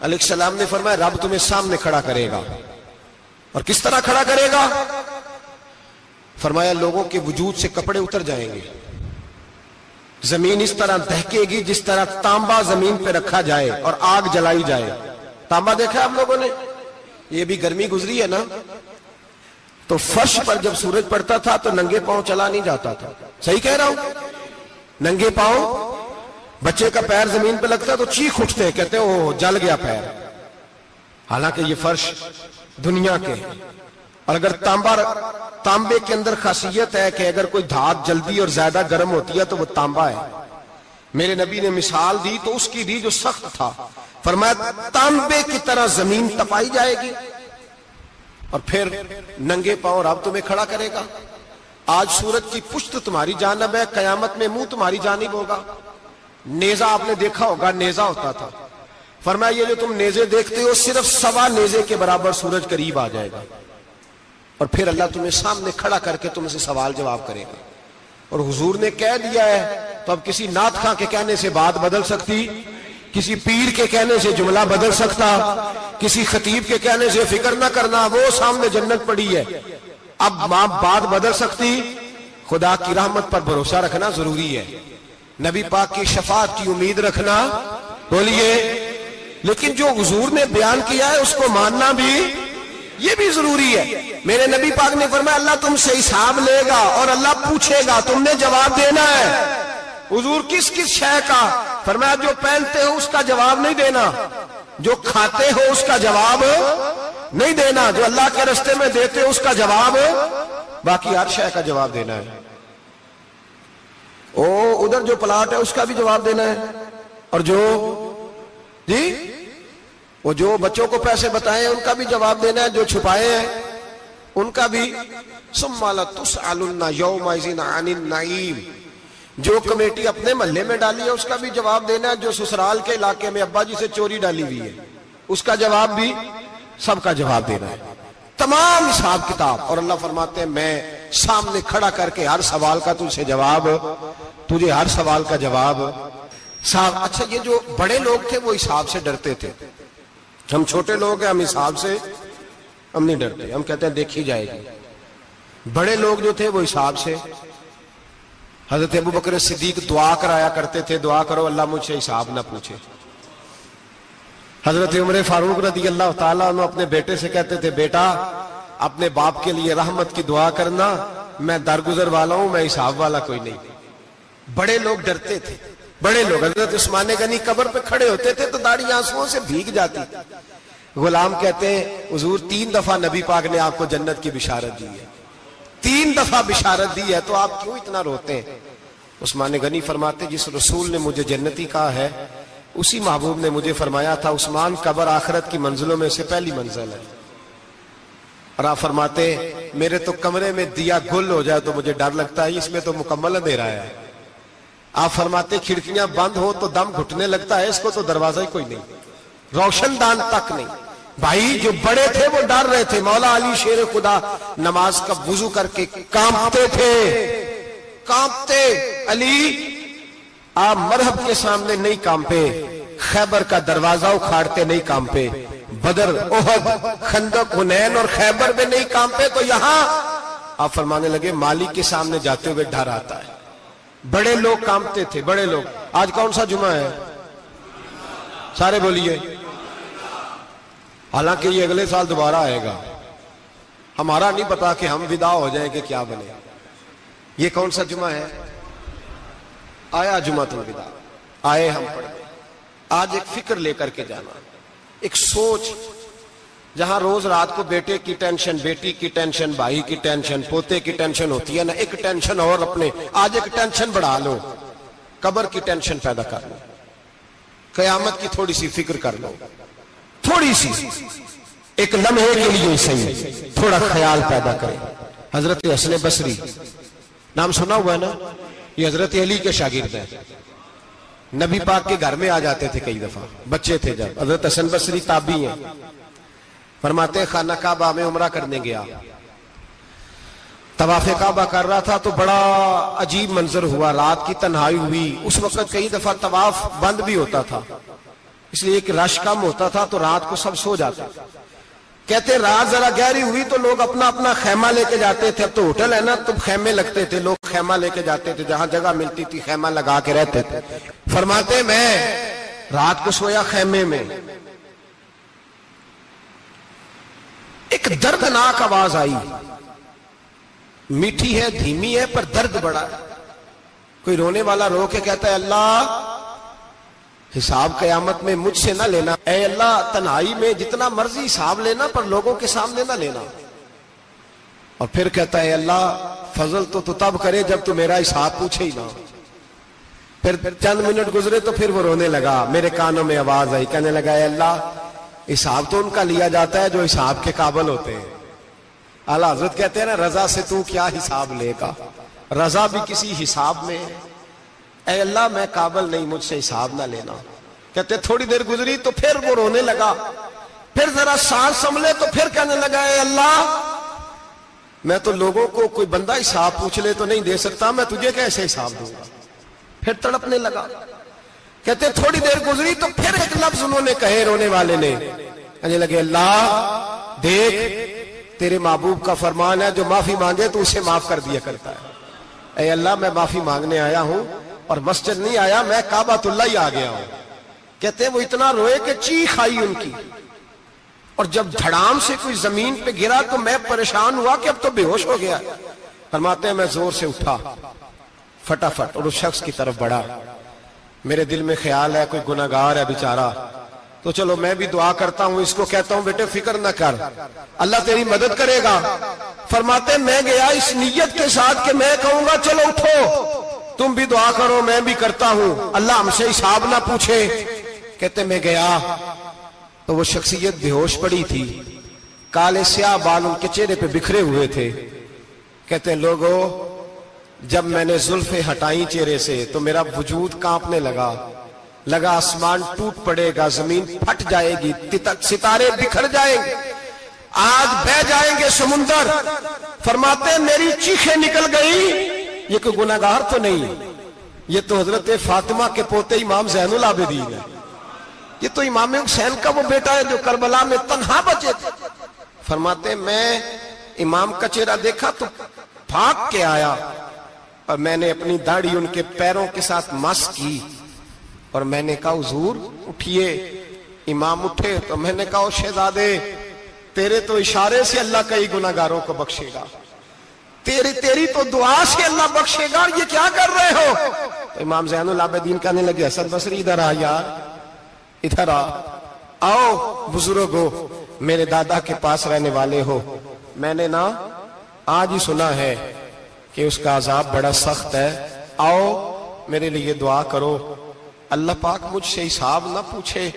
علیہ السلام نے فرمایا رب تمہیں سامنے کھڑا کرے گا۔ اور کس طرح کھڑا کرے گا؟ فرمایا لوگوں کے وجود سے کپڑے اتر جائیں گے، زمین اس طرح دہکے گی جس طرح تانبا زمین پہ رکھا جائے اور آگ جلائی جائے. تانبا دیکھا ہے آپ لوگوں نے؟ یہ بھی گرمی گزری ہے نا, تو فرش پر جب سورج پڑتا تھا تو ننگے پاؤں چلا نہیں جاتا تھا. صحیح کہہ رہا ہوں؟ ننگے پاؤں, بچے کا پیر زمین پہ لگتا تو چیخ اٹھتے, کہتے ہیں وہ جل گیا پیر. حالانکہ یہ فرش دنیا کے, اور اگر تانبے کے اندر خاصیت ہے کہ اگر کوئی دھات جلدی اور زیادہ گرم ہوتی ہے تو وہ تانبا ہے. میرے نبی نے مثال دی تو اس کی دی جو سخت تھا, فرمایا تانبے کی طرح زمین تپائی جائے گی اور پھر ننگے پاؤں رب تمہیں کھڑا کرے گا. آج سورج کی پشت تمہاری جانب ہے, قیامت میں منہ تمہاری جانب ہوگا. نیزہ آپ نے دیکھا ہوگا, نیزہ ہوتا تھا. فرمایا یہ جو تم نیزے دیکھتے ہو صرف 1.25 نیزے کے برابر سورج قریب آ جائے گا اور پھر اللہ تمہیں سامنے کھڑا کر کے تم سے سوال جواب کرے گا. اور حضور نے کہہ دیا ہے تو اب کسی نعت خواں کے کہنے سے بات بدل سکتی, کسی پیر کے کہنے سے جملہ بدل سکتا, کسی خطیب کے کہنے سے فکر نہ کرنا وہ سامنے جنت پڑی ہے, اب بات بدل سکتی. خدا کی رحمت پر بھروسہ رکھنا ضروری ہے, نبی پاک کی شفاعت کی امید رکھنا, بولیے. لیکن جو حضور نے بیان کیا ہے اس کو ماننا بھی یہ بھی ضروری ہے. میرے نبی پاک نے فرمایا اللہ تم سے حساب لے گا اور اللہ پوچھے گا, تم نے جواب دینا ہے. حضور کس کس شے کا؟ فرمایا جو پہنتے ہو اس کا جواب نہیں دینا, جو کھاتے ہو اس کا جواب نہیں دینا, جو اللہ کے راستے میں دیتے ہو اس کا جواب, باقی ہر شے کا جواب دینا ہے. ادھر جو پلاٹ ہے اس کا بھی جواب دینا ہے, اور جو وہ جو بچوں کو پیسے بتائے ان کا بھی جواب دینا ہے, جو چھپائے ہیں ان کا بھی. ثم لتسألن یومئذ عن النعیم, جو کمیٹی اپنے محلے میں ڈالی ہے اس کا بھی جواب دینا ہے, جو سسرال کے علاقے میں ابا جی سے چوری ڈالی ہوئی ہے اس کا جواب بھی, سب کا جواب دینا ہے. تمام حساب کتاب. اور اللہ فرماتے ہیں میں سامنے کھڑا کر کے ہر سوال کا تجھے ہر سوال کا جواب صاحب. اچھا یہ جو بڑے لوگ تھے وہ حساب سے ڈرتے تھے, ہم چھوٹے لوگ ہیں ہم حساب سے ہم نہیں ڈرتے, ہم کہتے ہیں دیکھی جائے گی. بڑے لوگ جو تھے وہ حساب سے. حضرت ابو بکر صدیق دعا کرایا کرتے تھے, دعا کرو اللہ مجھ سے حساب نہ پوچھے. حضرت عمر فاروق رضی اللہ تعالیٰ عنہ اپنے بیٹے سے کہتے تھے بیٹا اپنے باپ کے لیے رحمت کی دعا کرنا, میں درگزر والا ہوں, میں حساب والا کوئی نہیں. بڑے لوگ ڈرتے تھے, بڑے لوگ. حضرت عثمان غنی قبر پہ کھڑے ہوتے تھے تو داڑھی آنسوؤں سے بھیگ جاتی. غلام کہتے ہیں حضور 3 دفعہ نبی پاک نے آپ کو جنت کی بشارت دی ہے, 3 دفعہ بشارت دی ہے, تو آپ کیوں اتنا روتے ہیں؟ عثمان غنی فرماتے جس رسول نے مجھے جنتی کہا ہے اسی محبوب نے مجھے فرمایا تھا عثمان قبر آخرت کی منزلوں میں سے پہلی منزل ہے. اور آپ فرماتے میرے تو کمرے میں دیا گل ہو جائے تو مجھے ڈر لگتا ہے, اس میں تو مکمل اندھیرا ہے. آپ فرماتے کھڑکیاں بند ہو تو دم گھٹنے لگتا ہے, اس کو تو دروازہ ہی کوئی نہیں, روشن دان تک نہیں. بھائی جو بڑے تھے وہ ڈر رہے تھے. مولا علی شیر خدا نماز کا وضو کر کے کانپتے تھے, کانپتے. علی آپ مرحب کے سامنے نہیں کانپے, خیبر کا دروازہ اکھاڑتے نہیں کانپے, بدر احد خندق حنین اور خیبر میں نہیں کانپے, تو یہاں آپ فرمانے لگے مالک کے سامنے جاتے ہوئے ڈر آتا ہے. بڑے لوگ کانپتے تھے, بڑے لوگ. آج کون سا جمعہ ہے؟ سارے بولیے. حالانکہ یہ اگلے سال دوبارہ آئے گا, ہمارا نہیں پتا کہ ہم ودا ہو جائیں کہ کیا بنے. یہ کون سا جمعہ ہے؟ آیا جمعہ الوداع, آئے ہم پڑھیں. آج ایک فکر لے کر کے جانا, ایک سوچ. جہاں روز رات کو بیٹے کی ٹینشن, بیٹی کی ٹینشن, بھائی کی ٹینشن, پوتے کی ٹینشن ہوتی ہے نا, ایک ٹینشن اور اپنے آج ایک ٹینشن بڑھا لو, قبر کی ٹینشن پیدا کر لو, قیامت کی تھوڑی سی فکر کر لو, تھوڑی سی, ایک لمحے کے لیے صحیح تھوڑا خیال پیدا کرے. حضرت حسن بصری نام سنا ہوا ہے نا, یہ حضرت علی کے شاگرد ہیں. نبی پاک کے گھر میں آ جاتے تھے کئی دفعہ, بچے تھے جب. حضرت حسن بصری تابعی ہیں. فرماتے خانہ کعبہ میں عمرہ کرنے گیا, طواف کعبہ کر رہا تھا تو بڑا عجیب منظر ہوا, رات کی تنہائی ہوئی. اس وقت کئی دفعہ طواف بند بھی ہوتا تھا, اس لیے کہ رش کم ہوتا تھا تو رات کو سب سو جاتے. کہتے رات ذرا گہری ہوئی تو لوگ اپنا اپنا خیمہ لے کے جاتے تھے. اب تو ہوٹل ہے نا تو خیمے لگتے تھے, لوگ خیمہ لے کے جاتے تھے, جہاں جگہ ملتی تھی خیمہ لگا کے رہتے تھے. فرماتے میں رات کو سویا خیمے میں, ایک دردناک آواز آئی, میٹھی ہے دھیمی ہے پر درد بڑا ہے. کوئی رونے والا رو کے کہتا ہے اللہ حساب قیامت میں مجھ سے نہ لینا, اے اللہ تنہائی میں جتنا مرضی حساب لینا پر لوگوں کے سامنے نہ لینا. اور پھر کہتا ہے اللہ فضل تو تب کرے جب تو میرا حساب پوچھے ہی نہ. پھر چند منٹ گزرے تو پھر وہ رونے لگا. میرے کانوں میں آواز آئی, کہنے لگا اے اللہ حساب تو ان کا لیا جاتا ہے جو حساب کے قابل ہوتے ہیں. اعلیٰ حضرت کہتے ہیں نا رضا سے تو کیا حساب لے گا, رضا بھی کسی حساب میں ہے. اے اللہ میں قابل نہیں, مجھ سے حساب نہ لینا. کہتے تھوڑی دیر گزری تو پھر وہ رونے لگا. پھر ذرا سانس سنبھلے تو پھر کہنے لگا اے اللہ میں تو لوگوں کو کوئی بندہ حساب پوچھ لے تو نہیں دے سکتا, میں تجھے کیسے حساب دوں گا. پھر تڑپنے لگا. کہتے تھوڑی دیر گزری تو پھر ایک لفظ انہوں نے کہے رونے والے نے, کہنے لگے اللہ دیکھ تیرے محبوب کا فرمان ہے جو معافی مانگے تو اسے معاف کر دیا کرتا ہے. اے اللہ میں معافی مانگنے آیا ہوں اور مسجد نہیں آیا, میں کعبۃ اللہ ہی آ گیا ہوں. کہتے ہیں وہ اتنا روئے کہ چیخ آئی ان کی, اور جب دھڑام سے کوئی زمین پہ گرا تو میں پریشان ہوا کہ اب تو بے ہوش ہو گیا. فرماتے ہیں میں زور سے اٹھا فٹافٹ اور اس شخص کی طرف بڑھا. میرے دل میں خیال ہے کوئی گناہگار ہے بیچارہ, تو چلو میں بھی دعا کرتا ہوں, اس کو کہتا ہوں بیٹے فکر نہ کر اللہ تیری مدد کرے گا. فرماتے میں گیا اس نیت کے ساتھ کہ میں کہوں گا چلو اٹھو تم بھی دعا کرو میں بھی کرتا ہوں, اللہ ہم سے حساب نہ پوچھے. کہتے میں گیا تو وہ شخصیت بے ہوش پڑی تھی, کالے سیاہ بال ان کے چہرے پہ بکھرے ہوئے تھے. کہتے لوگوں جب میں نے زلفیں ہٹائیں چہرے سے تو میرا وجود کانپنے لگا آسمان ٹوٹ پڑے گا, زمین پھٹ جائے گی, ستارے بکھر جائیں گے, آج بہ جائیں گے سمندر. فرماتے میری چیخیں نکل گئی, یہ کوئی گناہگار تو نہیں, یہ تو حضرت فاطمہ کے پوتے امام زین العابدین ہے, یہ تو امام حسین کا وہ بیٹا ہے جو کربلا میں تنہا بچے تھے. فرماتے میں امام کا چہرہ دیکھا تو بھاگ کے آیا اور میں نے اپنی داڑھی ان کے پیروں کے ساتھ مس کی اور میں نے کہا حضور اٹھئے. امام اٹھے تو میں نے کہا شہزادے تیرے تو اشارے سے اللہ کئی گناہگاروں کو بخشے گا, تیری تو دعا سے اللہ بخشے گا, یہ کیا کر رہے ہو. تو امام زین العابدین کہنے لگے حسن بصری ادھر آ یار, ادھر آؤ بزرگو, میرے دادا کے پاس رہنے والے ہو, میں نے نا آج ہی سنا ہے کہ اس کا عذاب بڑا سخت ہے, آؤ میرے لیے دعا کرو, اللہ پاک مجھ سے حساب نہ پوچھے.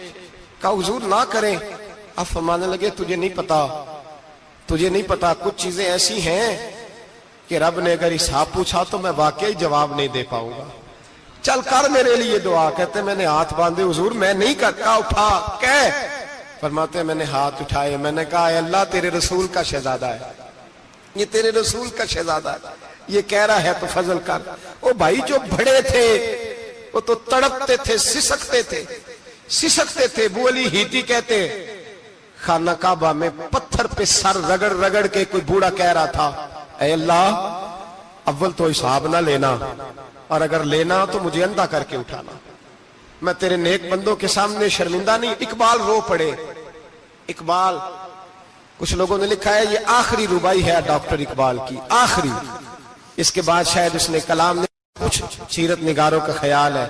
کہا حضور نہ کریں. اب فرمانے لگے تجھے نہیں پتا کچھ چیزیں ایسی ہیں کہ رب نے اگر حساب پوچھا تو میں واقعی جواب نہیں دے پاؤں گا, چل کر میرے لیے دعا. کہتے میں نے ہاتھ باندھے حضور میں نہیں کرتا, اٹھا کہہ. فرماتے میں نے ہاتھ اٹھائے, میں نے کہا اے اللہ تیرے رسول کا شہزادہ ہے, یہ تیرے رسول کا شہزادہ ہے, یہ کہہ رہا ہے تو فضل کر. وہ بھائی جو بڑے تھے وہ تو تڑپتے تھے, سسکتے تھے. ابو علی ہیتی کہتے خانہ کعبہ میں پتھر پہ سر رگڑ رگڑ کے کوئی بوڑھا کہہ رہا تھا اے اللہ اول تو حساب نہ لینا, اور اگر لینا تو مجھے اندھا کر کے اٹھانا, میں تیرے نیک بندوں کے سامنے شرمندہ نہیں. اقبال رو پڑے. اقبال کچھ لوگوں نے لکھا ہے یہ آخری ربائی ہے ڈاکٹر اقبال کی, آخری. اس کے بعد شاید اس نے کلام نے کچھ سیرت نگاروں کا خیال ہے.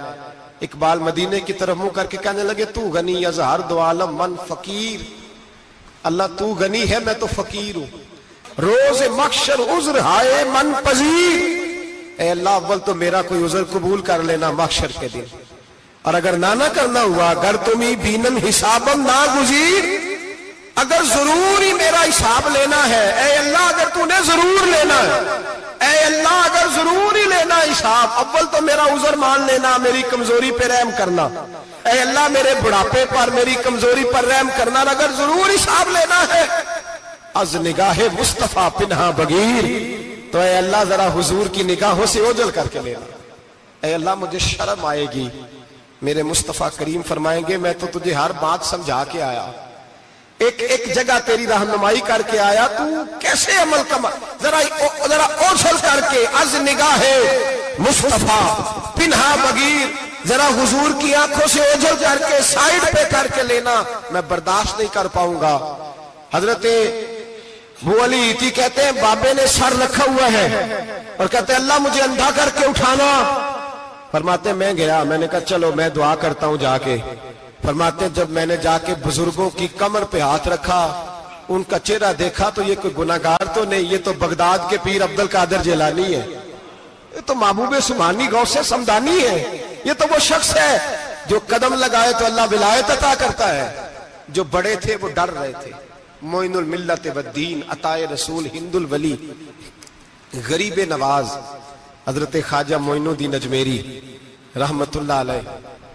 اقبال مدینے کی طرف منہ کر کے کہنے لگے تو غنی ازہر دو عالم من فقیر, اللہ تو غنی ہے میں تو فقیر ہوں. روز محشر عذر ہائے من پذیر, اے اللہ اول تو میرا کوئی عذر قبول کر لینا محشر کے دن, اور اگر نہ کرنا ہوا گر تمہیں بینم حسابم نا گزیر, اگر ضرور ہی میرا حساب لینا ہے, اے اللہ اگر تو نے ضرور لینا ہے, اے اللہ اگر ضرور ہی لینا حساب, اول تو میرا عذر مان لینا, میری کمزوری پہ رحم کرنا, اے اللہ میرے بڑھاپے پر میری کمزوری پر رحم کرنا, اگر ضرور حساب لینا ہے از نگاہ مصطفیٰ پنہا بغیر, تو اے اللہ ذرا حضور کی نگاہوں سے اوجل کر کے لینا. اے اللہ مجھے شرم آئے گی, میرے مصطفیٰ کریم فرمائیں گے میں تو تجھے ہر بات سمجھا کے آیا, ایک جگہ تیری رہنمائی کر کے آیا، تو کیسے عمل کما، ذرا اوچھل کر کے از نگاہ مصطفیٰ پنہا بغیر، ذرا حضور کی آنکھوں سے اوجھل کر کے سائیڈ پہ کر کے لینا، میں برداشت نہیں کر پاؤں گا۔ حضرت ابو علی ایتی کہتے ہیں بابے نے سر رکھا ہوا ہے اور کہتے ہیں اللہ مجھے اندھا کر کے اٹھانا۔ فرماتے ہیں میں گیا، میں نے کہا چلو میں دعا کرتا ہوں جا کے۔ فرماتے ہیں جب میں نے جا کے بزرگوں کی کمر پہ ہاتھ رکھا، ان کا چہرہ دیکھا تو یہ کوئی گناہگار تو نہیں، یہ تو بغداد کے پیر عبد القادر جیلانی ہے، یہ تو محبوب سبحانی غوث سمدانی ہے، یہ تو وہ شخص ہے جو قدم لگائے تو اللہ ولایت عطا کرتا ہے۔ جو بڑے تھے وہ ڈر رہے تھے۔ معین الملت والدین، عطائے رسول، ہند الولی، غریب نواز حضرت خواجہ معین الدین اجمیری رحمت اللہ علیہ،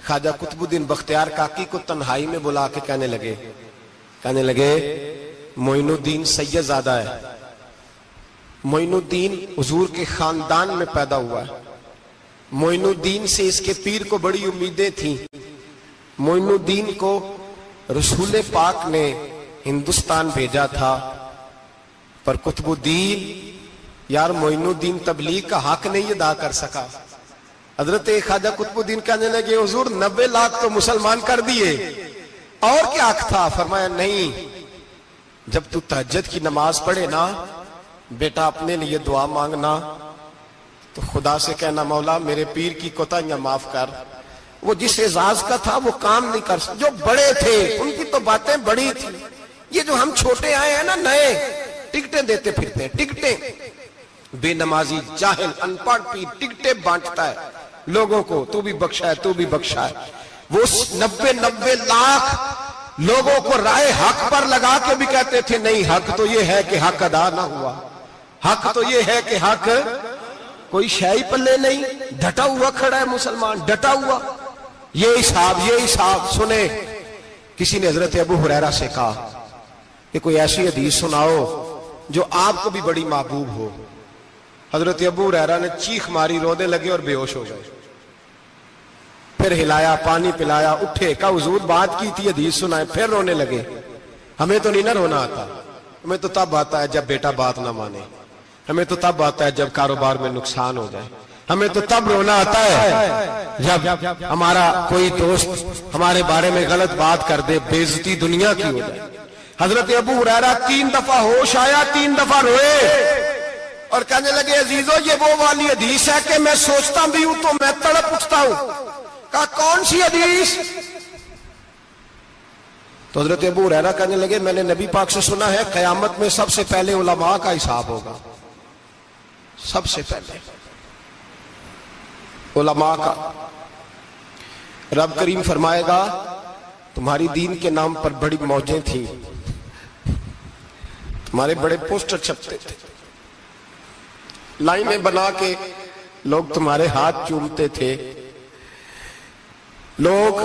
خواجہ قطب الدین بختیار کاکی کو تنہائی میں بلا کے کہنے لگے معین الدین سید زادہ ہے، معین الدین حضور کے خاندان میں پیدا ہوا ہے، معین الدین سے اس کے پیر کو بڑی امیدیں تھیں، معین الدین کو رسول پاک نے ہندوستان بھیجا تھا، پر قطب الدین یار معین الدین تبلیغ کا حق نہیں ادا کر سکا۔ حضرت خواجہ قطب الدین کہنے لگے حضور 90 لاکھ تو مسلمان کر دیے، اور کیا حق تھا؟ فرمایا نہیں، جب تو تہجد کی نماز پڑھے نا بیٹا اپنے لیے دعا مانگنا تو خدا سے کہنا مولا میرے پیر کی کوتاہیاں معاف کر۔ وہ جس اعزاز کا تھا وہ کام نہیں کر سکتا، جو بڑے تھے ان کی تو باتیں بڑی تھی، یہ جو ہم چھوٹے آئے ہیں نا نئے، ٹکٹیں دیتے پھرتے ہیں، ٹکٹیں، بے نمازی جاہل ان پڑھ پیر ٹکٹیں بانٹتا ہے لوگوں کو، تو بھی بخشا ہے تو بھی بخشا ہے۔ وہ 90 لاکھ لوگوں کو رائے حق پر لگا کے بھی کہتے تھے نہیں حق تو یہ ہے کہ حق ادا نہ ہوا، حق تو یہ ہے کہ حق، کوئی شاہی پلے نہیں، ڈٹا ہوا کھڑا ہے مسلمان، ڈٹا ہوا۔ یہ حساب سنے۔ کسی نے حضرت ابو ہریرہ سے کہا کہ کوئی ایسی حدیث سناؤ جو آپ کو بھی بڑی محبوب ہو۔ حضرت ابو ہریرہ نے چیخ ماری، رونے لگے اور بے ہوش ہو گئے، پھر ہلایا، پانی پلایا، اٹھے، کہا حضور بات کی تھی حدیث سنائے، پھر رونے لگے۔ ہمیں تو نہیں نہ رونا آتا، ہمیں تو تب آتا ہے جب بیٹا بات نہ مانے، ہمیں تو تب آتا ہے جب کاروبار میں نقصان ہو جائے، ہمیں تو تب رونا آتا ہے جب ہمارا کوئی دوست ہمارے بارے میں غلط بات کر دے، بے عزتی دنیا کی ہو جائے۔ حضرت ابو ہریرہ 3 دفعہ ہوش آیا، 3 دفعہ روئے اور کہنے لگے عزیزو یہ وہ والی حدیث ہے کہ میں سوچتا بھی ہوں تو میں تڑپ اٹھتا ہوں۔ کہا کون سی حدیث؟ تو حضرت ابو ہریرہ کہنے لگے میں نے نبی پاک سے سنا ہے قیامت میں سب سے پہلے علماء کا حساب ہوگا، سب سے پہلے علماء کا۔ رب کریم فرمائے گا تمہاری دین کے نام پر بڑی موجیں تھیں، تمہارے بڑے پوسٹر چھپتے تھے، لائنیں بنا کے لوگ تمہارے ہاتھ چومتے تھے، لوگ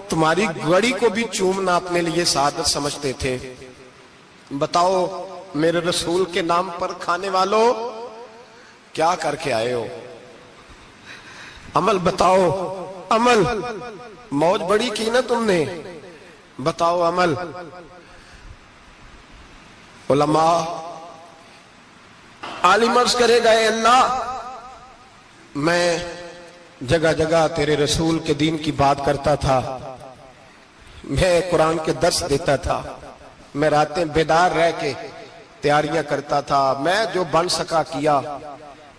تمہاری گڑی کو بھی چومنا اپنے لیے سعادت سمجھتے تھے۔ بتاؤ میرے رسول کے نام پر کھانے والوں کیا کر کے آئے ہو؟ عمل بتاؤ، عمل، موج بڑی کی نا تم نے، بتاؤ عمل۔ علماء عالم عرض کرے گا اے اللہ میں جگہ جگہ تیرے رسول کے دین کی بات کرتا تھا، میں قرآن کے درس دیتا تھا، میں راتیں بیدار رہ کے تیاریاں کرتا تھا، میں جو بن سکا کیا۔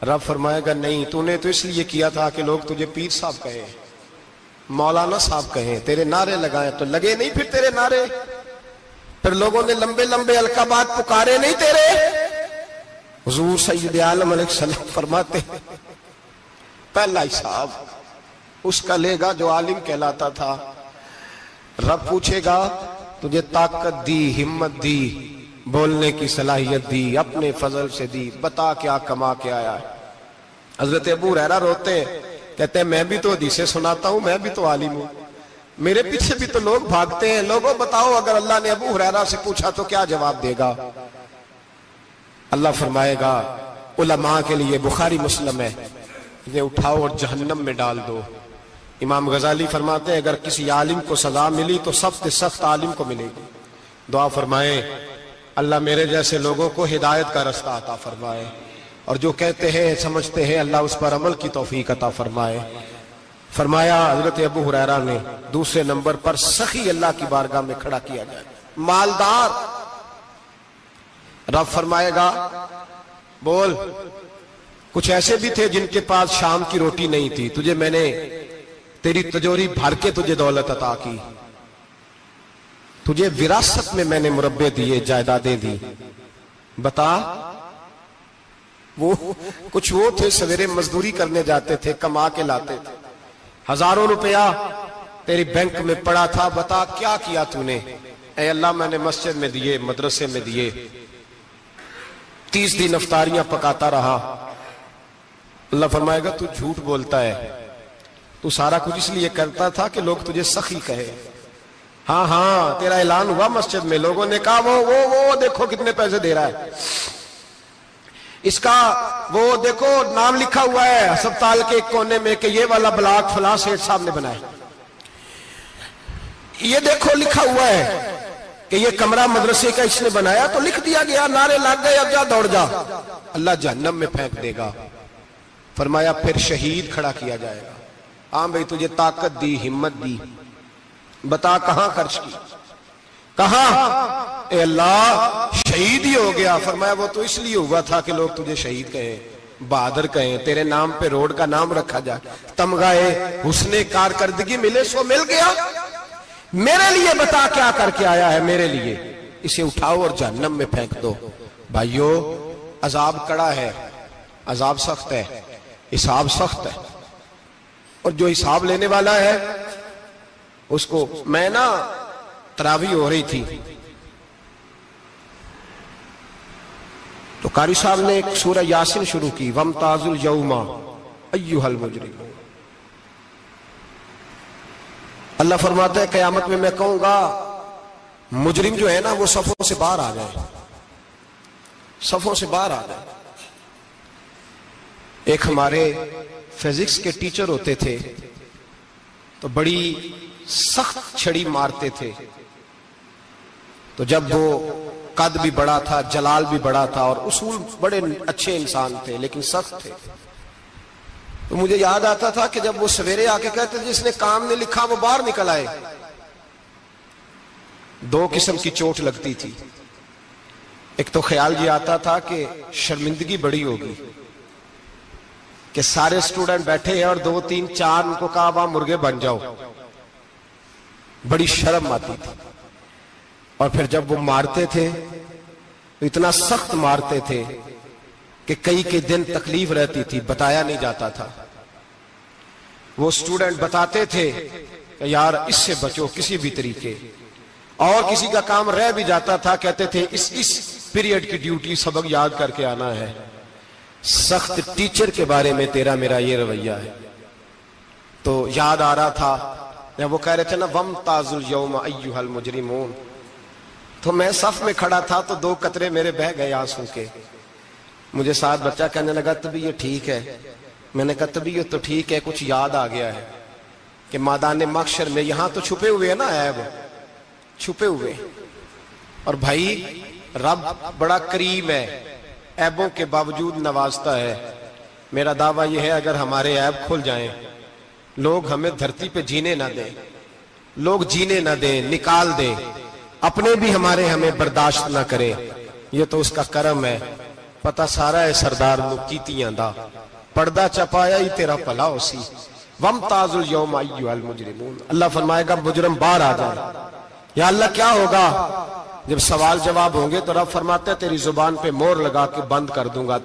رب فرمائے گا نہیں، تو نے تو اس لیے کیا تھا کہ لوگ تجھے پیر صاحب کہیں، مولانا صاحب کہیں، تیرے نعرے لگائیں، تو لگے نہیں پھر تیرے نعرے، پھر لوگوں نے لمبے لمبے القابات پکارے نہیں تیرے۔ حضور سید عالم علیہ السلام فرماتے پہلا حساب اس کا لے گا جو عالم کہلاتا تھا۔ رب پوچھے گا تجھے طاقت دی، ہمت دی، بولنے کی صلاحیت دی، اپنے فضل سے دی، بتا کیا کما کے آیا ہے۔ حضرت ابو ہریرہ روتے ہیں، کہتے ہیں میں بھی تو حدیثیں سناتا ہوں، میں بھی تو عالم ہوں، میرے پیچھے بھی تو لوگ بھاگتے ہیں۔ لوگوں بتاؤ اگر اللہ نے ابو ہریرہ سے پوچھا تو کیا جواب دے گا؟ اللہ فرمائے گا علماء کے لیے بخاری مسلم ہے، انہیں اٹھاؤ اور جہنم میں ڈال دو۔ امام غزالی فرماتے ہیں اگر کسی عالم کو سزا ملی تو سخت سخت عالم کو ملے گی، دعا فرمائیں اللہ میرے جیسے لوگوں کو ہدایت کا رستہ عطا فرمائے، اور جو کہتے ہیں سمجھتے ہیں اللہ اس پر عمل کی توفیق عطا فرمائے۔ فرمایا حضرت ابو ہریرہ نے دوسرے نمبر پر سخی اللہ کی بارگاہ میں کھڑا کیا جائے، مالدار۔ رب فرمائے گا بول، کچھ ایسے بھی تھے جن کے پاس شام کی روٹی نہیں تھی، تجھے میں نے تیری تجوری بھر کے تجھے دولت عطا کی، تجھے وراثت میں میں نے مربے دیے، جائیدادیں دی، بتا۔ وہ کچھ وہ تھے سویرے مزدوری کرنے جاتے تھے، کما کے لاتے تھے، ہزاروں روپیہ تیری بینک میں پڑا تھا، بتا کیا کیا تو نے؟ اے اللہ میں نے مسجد میں دیے، مدرسے میں دیے، 30 دن افطاریاں پکاتا رہا۔ اللہ فرمائے گا تو جھوٹ بولتا ہے، تو سارا کچھ اس لیے کرتا تھا کہ لوگ تجھے سخی کہے۔ ہاں ہاں تیرا اعلان ہوا مسجد میں، لوگوں نے کہا وہ دیکھو کتنے پیسے دے رہا ہے، اس کا وہ دیکھو نام لکھا ہوا ہے ہسپتال کے ایک کونے میں کہ یہ والا بلاک فلاں سیٹھ صاحب نے بنایا، یہ دیکھو لکھا ہوا ہے کہ یہ کمرہ مدرسے کا اس نے بنایا، تو لکھ دیا گیا، نعرے لگ گئے، اب جا دوڑ جا، اللہ جہنم میں پھینک دے گا۔ فرمایا پھر شہید کھڑا کیا جائے گا، ہاں بھئی تجھے طاقت دی، ہمت دی، بتا کہاں خرچ کی، کہاں؟ اے اللہ شہید ہی ہو گیا۔ فرمایا وہ تو اس لیے ہوا تھا کہ لوگ تجھے شہید کہیں، بہادر کہیں، تیرے نام پہ روڈ کا نام رکھا جائے، تمغائے حسن کارکردگی ملے، سو مل گیا۔ میرے لیے بتا کیا کر کے آیا ہے، میرے لیے اسے اٹھاؤ اور جہنم میں پھینک دو۔ بھائیو عذاب کڑا ہے، عذاب سخت ہے، حساب سخت ہے، اور جو حساب لینے والا ہے اس کو، میں نا تراویح ہو رہی تھی تو قاری صاحب نے ایک سورہ یاسین شروع کی، وَامْتَازُوا الْيَوْمَ أَيُّهَا الْمُجْرِمُونَ۔ اللہ فرماتا ہے قیامت میں میں کہوں گا مجرم جو ہے نا وہ صفوں سے باہر آ جائے، صفوں سے باہر آ جائے۔ ایک ہمارے فزکس کے ٹیچر ہوتے تھے تو بڑی سخت چھڑی مارتے تھے، تو جب وہ قد بھی بڑا تھا، جلال بھی بڑا تھا، اور اصول بڑے اچھے انسان تھے لیکن سخت تھے، تو مجھے یاد آتا تھا کہ جب وہ سویرے آ کے کہتے جس نے کام نہیں لکھا وہ باہر نکل آئے، دو قسم کی چوٹ لگتی تھی۔ ایک تو خیال یہ آتا تھا کہ شرمندگی بڑی ہوگی کہ سارے سٹوڈنٹ بیٹھے ہیں اور 2 3 4 ان کو کہا وہاں مرغے بن جاؤ، بڑی شرم آتی تھی۔ اور پھر جب وہ مارتے تھے تو اتنا سخت مارتے تھے کہ کئی دن تکلیف رہتی تھی، بتایا نہیں جاتا تھا۔ وہ سٹوڈنٹ بتاتے تھے کہ یار اس سے بچو کسی بھی طریقے، اور کسی کا کام رہ بھی جاتا تھا کہتے تھے اس پیریڈ کی ڈیوٹی سبق یاد کر کے آنا ہے۔ سخت ٹیچر کے بارے میں تیرا میرا یہ رویہ ہے۔ تو یاد آ رہا تھا جب وہ کہہ رہے تھے نا وَامْتَازُوا الْيَوْمَ أَيُّهَا الْمُجْرِمُونَ، تو میں صف میں کھڑا تھا تو 2 قطرے میرے بہہ گئے آنسو کے۔ مجھے ساتھ بچہ کہنے لگا طبیعت ٹھیک ہے، میں نے کہا طبیعت تو ٹھیک ہے، کچھ یاد آ گیا ہے کہ میدان محشر میں یہاں تو چھپے ہوئے ہیں نا عیب، چھپے ہوئے، اور بھائی رب بڑا کریم ہے، عیبوں کے باوجود نوازتا ہے۔ میرا دعویٰ یہ ہے اگر ہمارے عیب کھل جائیں، لوگ ہمیں دھرتی پہ جینے نہ دیں، لوگ جینے نہ دیں، نکال دیں، اپنے بھی ہمیں برداشت نہ کرے، یہ تو اس کا کرم ہے۔ پتہ سارا ہے سردار نو کیتیاں دا، پردہ چپایا ہی تیرا پلا ہو سی۔ وَامْتَازُوا الْيَوْمَ أَيُّهَا الْمُجْرِمُونَ۔ اللہ فرمائے گا مجرم باہر آ جائے۔ یا اللہ کیا ہوگا؟ جب سوال جواب ہوں گے تو رب فرماتے ہیں تیری زبان پہ مور لگا کے بند کر دوں گا۔